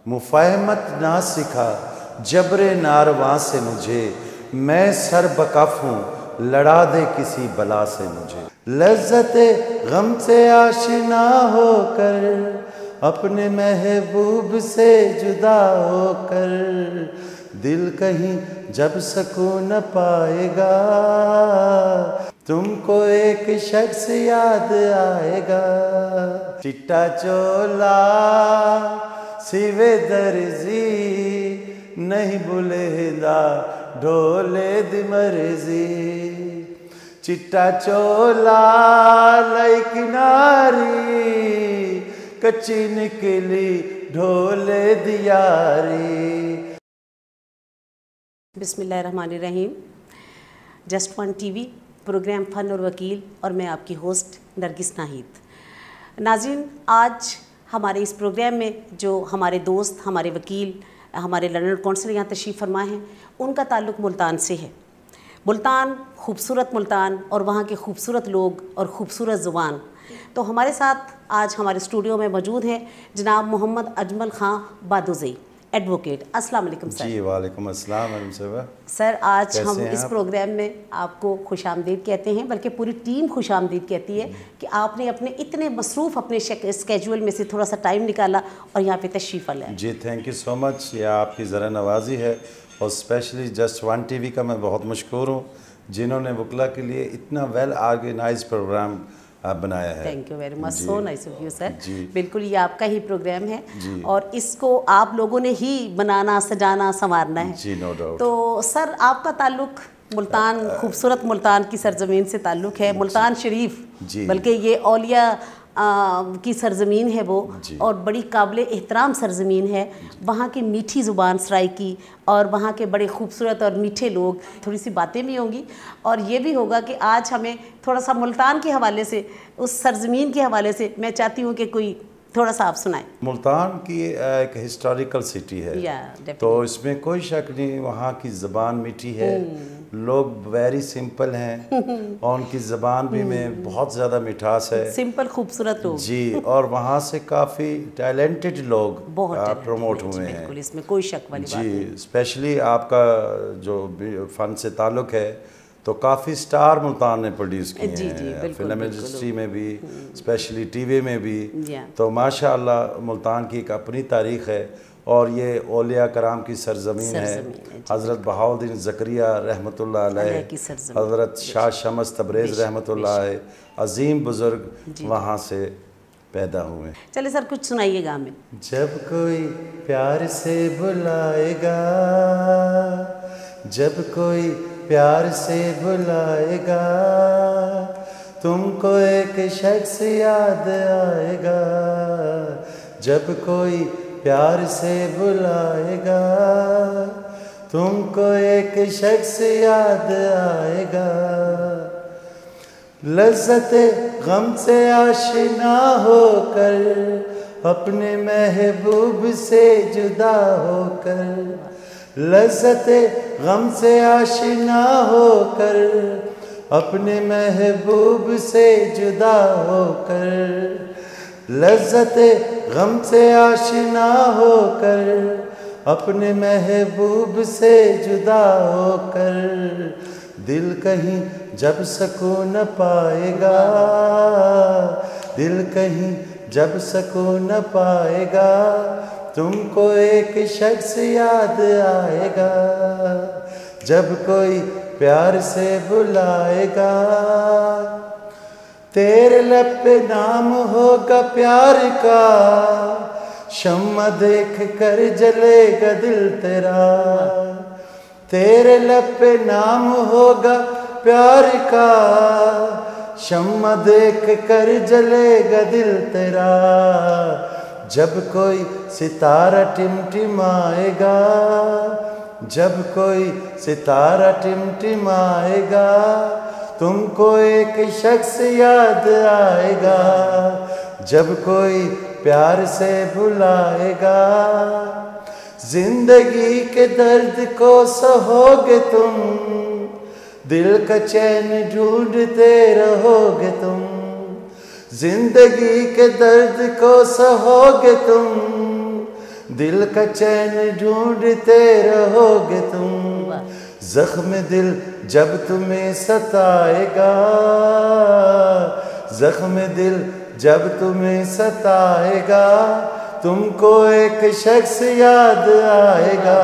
मुफाहमत ना सिखा जबरे नारवा से मुझे, मैं सर बकफ हूँ लड़ा दे किसी बला से मुझे। लज्जते गम से आशिना होकर, अपने महबूब से जुदा होकर, दिल कहीं जब सुकून पाएगा, तुमको एक शख्स याद आएगा। चिट्टा चोला सिवे दर्जी, नहीं बुलेदा ढोले दी मर्जी। चिट्टा चोला लाई किनारी, कच्ची निकली ढोले दियारी। बिस्मिल्लाहिर्रहमानिर्रहीम। जस्ट वन टीवी प्रोग्राम फ़न और वकील और मैं आपकी होस्ट नरगिस नाहिद। नाज़रीन, आज हमारे इस प्रोग्राम में जो हमारे दोस्त, हमारे वकील, हमारे लर्नर काउंसिल यहाँ तशरीफ़ फरमा हैं, उनका ताल्लुक़ मुल्तान से है। मुल्तान, खूबसूरत मुल्तान और वहाँ के खूबसूरत लोग और ख़ूबसूरत ज़ुबान। तो हमारे साथ आज हमारे स्टूडियो में मौजूद हैं जनाब मोहम्मद अजमल ख़ां बादुज़ई, एडवोकेट। अस्सलाम वालेकुम सर। जी वालेकुम अस्सलाम। सर, आज हम इस प्रोग्राम में आपको खुशामदीद कहते हैं, बल्कि पूरी टीम खुशामदीद कहती है कि आपने अपने इतने मसरूफ़ अपने स्केड्यूल में से थोड़ा सा टाइम निकाला और यहाँ पे तशरीफ़ लाया। जी थैंक यू सो मच। ये आपकी ज़रा नवाजी है और स्पेशली जस्ट वन टीवी का मैं बहुत मशकूर हूँ जिन्होंने वकला के लिए इतना वेल ऑर्गेनाइज प्रोग्राम बनाया है। Thank you very much, so nice of you sir. बिल्कुल, ये आपका ही प्रोग्राम है और इसको आप लोगों ने ही बनाना, सजाना, संवारना है। जी, नो डाउट। तो सर, आपका ताल्लुक मुल्तान, खूबसूरत मुल्तान की सरजमीन से ताल्लुक़ है, मुल्तान शरीफ, बल्कि ये औलिया की सरजमीन है वो, और बड़ी काबिल एहतराम सरजमीन है। वहाँ की मीठी ज़ुबान सराइकी और वहाँ के बड़े खूबसूरत और मीठे लोग। थोड़ी सी बातें भी होंगी और ये भी होगा कि आज हमें थोड़ा सा मुल्तान के हवाले से, उस सरजमीन के हवाले से मैं चाहती हूँ कि कोई थोड़ा सा आप सुनाएं। मुल्तान की एक हिस्टोरिकल सिटी है, तो इसमें कोई शक नहीं, वहाँ की ज़बान मीठी है, लोग वेरी सिंपल हैं और उनकी ज़बान भी में बहुत ज़्यादा मिठास है, सिंपल खूबसूरत लोग। जी, और वहाँ से काफ़ी टैलेंटेड लोग प्रमोट हुए हैं, इसमें कोई शक वाली बात नहीं। जी, स्पेशली आपका जो फ़न से ताल्लुक़ है तो काफ़ी स्टार मुल्तान ने प्रोड्यूस किए हैं, फिल्म इंडस्ट्री में भी, स्पेशली टीवी में भी। तो माशाअल्लाह मुल्तान की एक अपनी तारीख़ है और ये औलिया कराम की सरजमीन है। हज़रत बहाउद्दीन ज़करिया रहमतुल्लाह अलैह, हज़रत शाह शम्स तबरेज़ रहमतुल्लाह अलैह, अज़ीम बुज़ुर्ग वहाँ से पैदा हुए। चलिए सर, कुछ सुनाइएगा हमें। जब कोई प्यार से बुलाएगा, जब कोई प्यार से बुलाएगा, तुमको एक शख्स याद आएगा। जब कोई प्यार से बुलाएगा, तुमको एक शख्स याद आएगा। लज़्ज़ते गम से आशिना होकर, अपने महबूब से जुदा होकर, लज़्ज़ते गम से आशिना होकर, अपने महबूब से जुदा होकर, लज़्ज़ते गम से आशिना होकर, अपने महबूब से जुदा होकर, दिल कहीं जब सुकून पाएगा, दिल कहीं जब सुकून पाएगा, तुमको एक शख्स याद आएगा। जब कोई प्यार से बुलाएगा, तेरे लब पे नाम होगा प्यार का, शम्मा देख कर जलेगा दिल तेरा। तेरे लब पे नाम होगा प्यार का, शम्मा देख कर जलेगा दिल तेरा। जब कोई सितारा टिमटिमाएगा, जब कोई सितारा टिमटिमाएगा, तुमको एक शख्स याद आएगा। जब कोई प्यार से बुलाएगा, जिंदगी के दर्द को सहोगे तुम, दिल का चैन ढूंढते रहोगे तुम। जिंदगी के दर्द को सहोगे तुम, दिल का चैन ढूंढते रहोगे तुम, जख्म दिल जब तुम्हें सताएगा, जख्म दिल जब तुम्हें सताएगा, तुमको एक शख्स याद आएगा,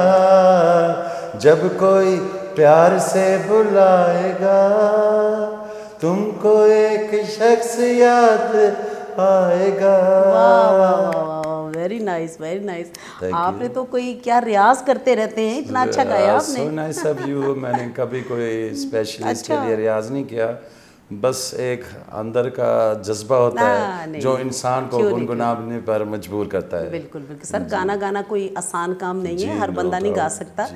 जब कोई प्यार से बुलाएगा, तुमको एक शख्स याद आएगा। Very nice, very nice. आपने तो कोई क्या रियाज करते रहते हैं, इतना अच्छा गाया आपने। So nice of you. मैंने कभी कोई स्पेशली इसके लिए रियाज नहीं किया, बस एक अंदर का जज्बा होता है जो इंसान को गुनगुनाने पर मजबूर करता है। बिल्कुल बिल्कुल सर, गाना गाना कोई आसान काम नहीं है, हर बंदा नहीं गा सकता,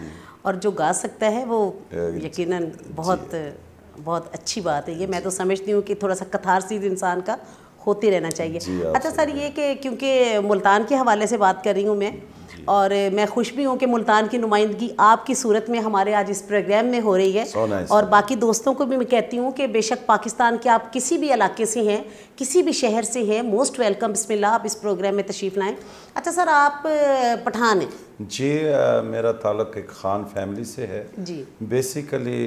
और जो गा सकता है वो यकीनन बहुत बहुत अच्छी बात है। ये मैं तो समझती हूँ कि थोड़ा सा कथारसिस इंसान का होते रहना चाहिए। अच्छा सर, ये कि क्योंकि मुल्तान के हवाले से बात कर रही हूँ मैं, और मैं खुश भी हूँ कि मुल्तान की नुमाइंदगी आपकी सूरत में हमारे आज इस प्रोग्राम में हो रही है। और बाकी दोस्तों को भी मैं कहती हूँ कि बेशक पाकिस्तान के आप किसी भी इलाके से हैं, किसी भी शहर से हैं, मोस्ट वेलकम, बिस्मिल्लाह, आप इस प्रोग्राम में तशरीफ़ लाएँ। अच्छा सर, आप पठान हैं? जी, मेरा ताल्लुक़ एक ख़ान फैमिली से है जी। बेसिकली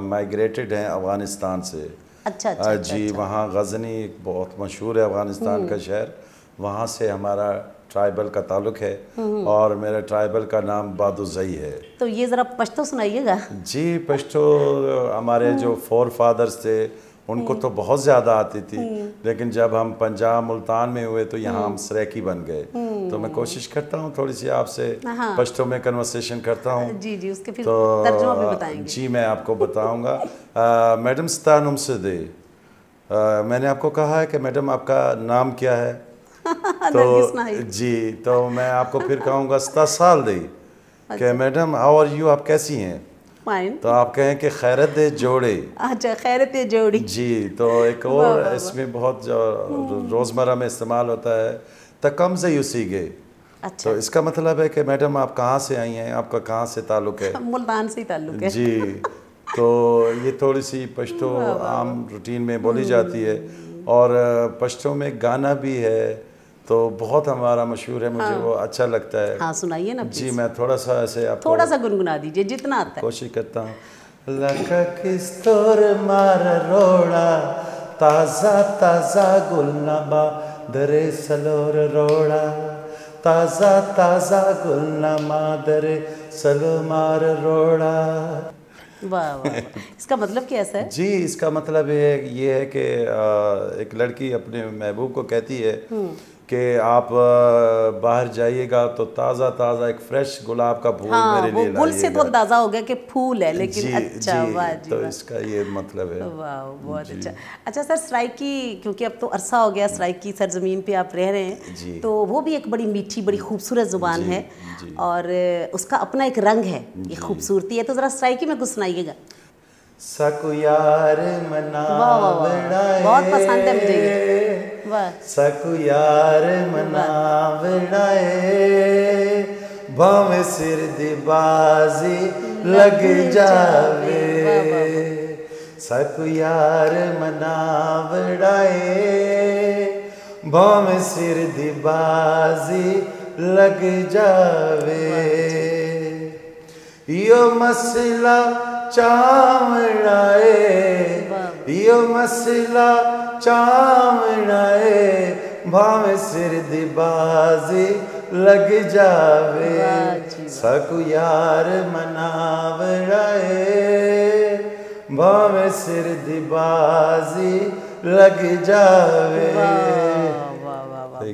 माइग्रेटेड हैं अफ़गानिस्तान से। अच्छा जी, वहाँ गज़नी एक बहुत मशहूर है अफ़गानिस्तान का शहर, वहाँ से हमारा ट्राइबल का ताल्लुक़ है, और मेरे ट्राइबल का नाम बादुज़ई है। तो ये ज़रा पश्तो सुनाइएगा। जी, पश्तो हमारे जो फोर फादर्स थे उनको तो बहुत ज़्यादा आती थी, लेकिन जब हम पंजाब मुल्तान में हुए तो यहाँ हम सराइकी बन गए। तो मैं कोशिश करता हूँ थोड़ी सी आपसे पश्तो में कन्वर्सेशन करता हूँ। जी जी, उसके फिर तर्जुमा भी बताएंगे। जी, मैं आपको बताऊँगा। मैडम स्तानुम से दे, मैंने आपको कहा है कि मैडम आपका नाम क्या है? तो जी, तो मैं आपको फिर कहूँगा स्ता साल दे कि मैडम हाउ आर यू, आप कैसी हैं? तो आप कहें कि खैरत दे जोड़े। अच्छा, खैरत दे जोड़ी। जी, तो एक और इसमें बहुत जो रोज़मर्रा में इस्तेमाल होता है, तकम से यूसी गए। अच्छा। तो इसका मतलब है कि मैडम आप कहाँ से आई हैं, आपका कहाँ से ताल्लुक़ है? मुल्तान से ही ताल्लुक़ है। जी, तो ये थोड़ी सी पश्तो आम रूटीन में बोली जाती है, और पश्तो में गाना भी है तो बहुत हमारा मशहूर है, मुझे वो अच्छा लगता है। हाँ, सुनाइए ना जी, मैं थोड़ा सा ऐसे आपको थोड़ा सा गुनगुना दीजिए जितना आता है। कोशिश करता हूँ। लका किस्तोर मार रोड़ा, ताज़ा ताज़ा गुलनबा दरे सलोर रोड़ा, ताज़ा ताज़ा गुलनमा दरे सलो मार रोड़ा। वाह वाह, इसका मतलब क्या है? जी, इसका मतलब ये है कि एक लड़की अपने महबूब को कहती है कि आप बाहर जाइएगा तो ताज़ा ताज़ा एक फ्रेश गुलाब का फूल मेरे लिए लाइएगा। फूल से तो अंदाज़ा हो गया कि फूल है, लेकिन जी, अच्छा जी, वाह जी, तो इसका ये मतलब है। वाह, बहुत अच्छा। अच्छा सर, सराइकी, क्योंकि अब तो अरसा हो गया सराइकी सरजमीन पे आप रह रहे हैं, तो वो भी एक बड़ी मीठी, बड़ी खूबसूरत ज़ुबान है, और उसका अपना एक रंग है, ये खूबसूरती है। तो ज़रा सराइकी में कुछ सुनाइएगा। सकु यार मना बनाए, बहुत पसंद है मुझे। वाह। सकु यार मना बनाए, भावे सिर दी बाजी लग जावे, सकु यार मना बनाए, भावे सिर दी बाजी लग जावे, यो मसला चावड़ाए, यो मसला चावड़ाए, भावे सिर दी बाजी लग जावे, सकु यार मनावड़ाए, भावे सिर दी बाजी लग जावे।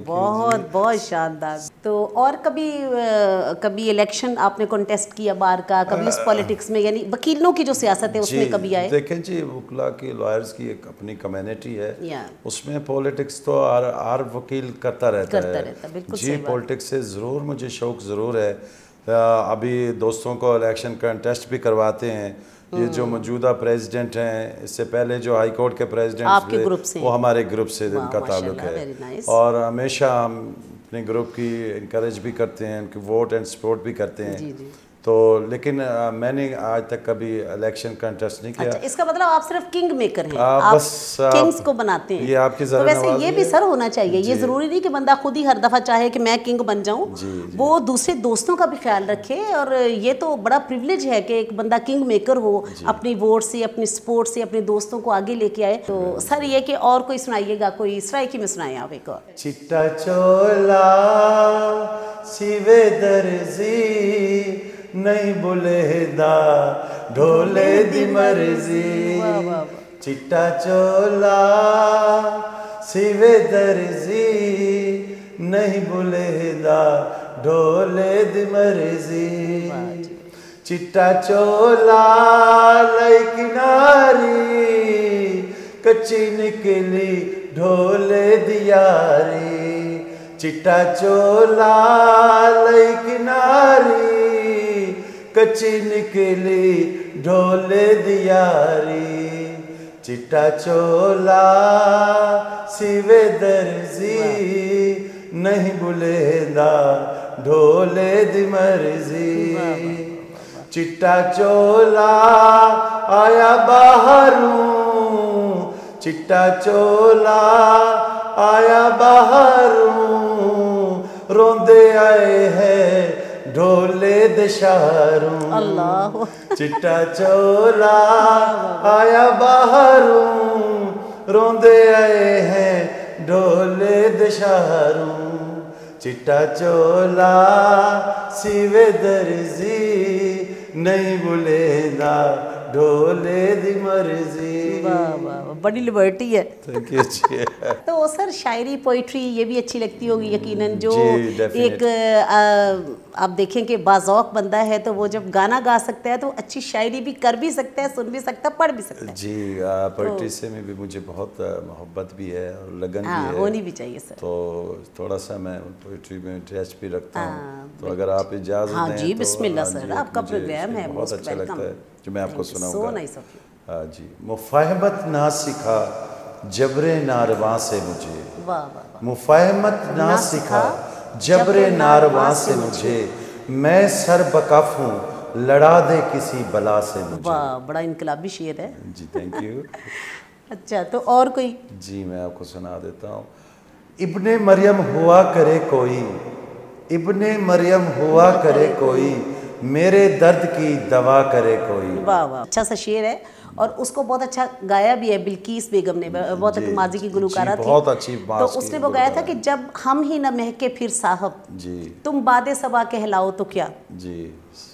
बहुत बहुत शानदार। तो और कभी इलेक्शन आपने कॉन्टेस्ट किया बार का, कभी उस पॉलिटिक्स में, यानी वकीलों की जो सियासत है उसमें कभी आए? देखें जी, वकला की, लॉयर्स की एक अपनी कम्युनिटी है, उसमें पॉलिटिक्स तो हर वकील करता रहता है। जी, पॉलिटिक्स से ज़रूर मुझे शौक़ ज़रूर है। अभी दोस्तों को इलेक्शन कॉन्टेस्ट भी करवाते हैं। ये जो मौजूदा प्रेसिडेंट हैं, इससे पहले जो हाई कोर्ट के प्रेसिडेंट थे, वो हमारे ग्रुप से इनका ताल्लुक है, और हमेशा हम अपने ग्रुप की इनकरेज भी करते हैं, उनकी वोट एंड सपोर्ट भी करते हैं। तो लेकिन मैंने आज तक कभी इलेक्शन कंटेस्ट नहीं किया। अच्छा, इसका मतलब आप सिर्फ किंग मेकर हैं, आप बस किंग्स को बनाते हैं। ये आपकी तो वैसे ये भी सर होना चाहिए, ये ज़रूरी नहीं कि बंदा खुद ही हर दफ़ा चाहे कि मैं किंग बन जाऊं, वो दूसरे दोस्तों का भी ख्याल रखे। और ये तो बड़ा प्रिविलेज है कि एक बंदा किंग मेकर हो, अपनी वोट से, अपनी सपोर्ट से अपने दोस्तों को आगे लेके आए। तो सर ये कि और कोई सुनाइएगा, कोई सराइकी में सुनाए आप एक और। चिट्टा चोला सिवे दर्जी नहीं बुलेदा ढोले दी मर्जी, चिट्टा चोला सिवे दर्जी नहीं बुलेदा ढोले दी मर्जी, चिट्टा चोला लई किनारी कच्ची निकली ढोले दियारी, चिट्टा चोला लई किनारी कच्ची निकली ढोले दियारी, चिट्टा चोला सिवे दर्जी नहीं बुलेदा ढोले दी मर्जी, चिट्टा चोला आया बाहरों, चिट्टा चोला आया बाहरों रोंदे आए हैं ढोले दशारों, अल्लाह, चिट्टा चोला आया बाहरों रोंदे आए हैं ढोले दशारों, चिट्टा चोला सिवे दर्जी नहीं बुलेदा ढोले दी मर्जी। वाह वाह, बड़ी लिबर्टी है। तो सर शायरी पोइट्री ये भी अच्छी लगती होगी यकीनन, जो एक आप देखें कि बाज़ौक बंदा है तो वो जब गाना गा सकता है तो अच्छी शायरी भी कर भी सकता है, सुन भी सकता है, पढ़ भी सकता है। जी पोइट्री से में भी मुझे बहुत मोहब्बत भी है और लगन भी है, होनी भी चाहिए सर। तो थोड़ा सा मैं पोइट्री में इंटरेस्ट भी रखता हूँ, तो अगर आप इजाज़त दें जी तो बिस्मिल्लाह सर, आपका प्रोग्राम है, बहुत अच्छा लगता है जो मैं आपको सुनाऊंगा। हाँ जी, मुफाहमत ना सिखा जबरे नारवा से मुझे, मुफाहमत ना सिखा जबरे नारवा से मुझे, मैं सर बकफ हूँ लड़ा दे किसी बला से मुझे। वाह, बड़ा इनकलाबी शेर है जी, थैंक यू। अच्छा, तो और कोई? जी मैं आपको सुना देता हूँ। इब्ने मरियम हुआ करे कोई, इब्ने मरियम हुआ करे कोई, मेरे दर्द की दवा करे कोई। वाह वाह, अच्छा सा शेर है और उसको बहुत अच्छा गाया भी है बिल्किस बेगम ने, बहुत माजी की गुलकारा थी, बहुत अच्छी तो उसने वो गाया था कि जब हम ही न महके फिर साहब जी, तुम बादे सबा कहलाओ तो क्या जी,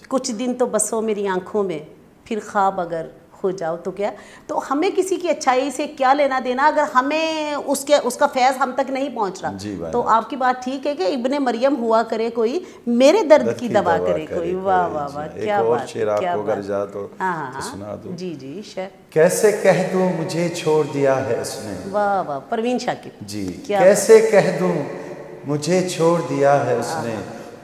कुछ दिन तो बसो मेरी आंखों में, फिर ख्वाब अगर हो जाओ तो क्या। तो हमें किसी की अच्छाई से क्या लेना देना अगर हमें उसका फैज़ हम तक नहीं पहुंच रहा। तो आपकी बात ठीक है कि इब्ने मरियम हुआ करे कोई, मेरे दर्द की दवा करे कोई। वाह वाह वाह, क्या बात, क्या बात। सुना दो। जी जी, शेर। कैसे कह दूं मुझे छोड़ दिया है उसने। वाह वाह, परवीन शाकिर जी। कैसे कह दूं मुझे छोड़ दिया है उसने,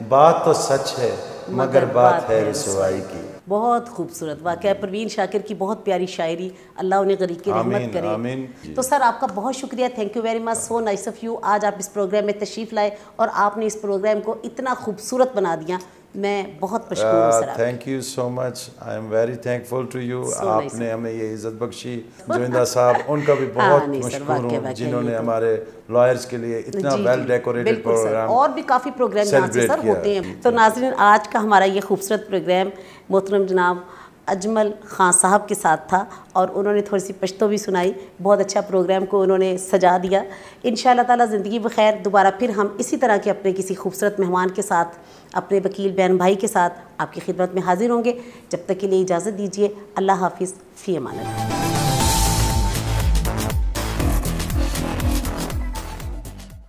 बात तो सच है मगर बात है रसवाई की। बहुत खूबसूरत वाक़या, परवीन शाकिर की बहुत प्यारी शायरी, अल्लाह उन्हें गरीब की रहमत करे। आमीन। तो सर आपका बहुत शुक्रिया, thank you very much, so nice of you. आज आप इस प्रोग्राम में तशरीफ़ लाए और आपने इस प्रोग्राम को इतना खूबसूरत बना दिया, मैं बहुत मशकूर हूँ sir. Thank you so much, I am very thankful to you. आपने हमें ये इज़्ज़त बख्शी। जोइंदा साहब उनका भी बहुत मशकूर हूँ जिन्होंने हमारे लॉयर्स के लिए इतना वेल डेकोरेटेड प्रोग्राम, और भी काफ़ी प्रोग्राम यहाँ से सर होते हैं। तो नाज़रीन, आज का हमारा ये खूबसूरत प्रोग्राम मोहतरम जनाब अजमल ख़ान साहब के साथ था और उन्होंने थोड़ी सी पश्तो भी सुनाई। बहुत अच्छा प्रोग्राम को उन्होंने सजा दिया। इंशाअल्लाह ताला ज़िंदगी बखैर दोबारा फिर हम इसी तरह के अपने किसी खूबसूरत मेहमान के साथ, अपने वकील बहन भाई के साथ आपकी खिदमत में हाजिर होंगे। जब तक के लिए इजाज़त दीजिए। अल्लाह हाफिज़, फ़ी अमान अल्लाह।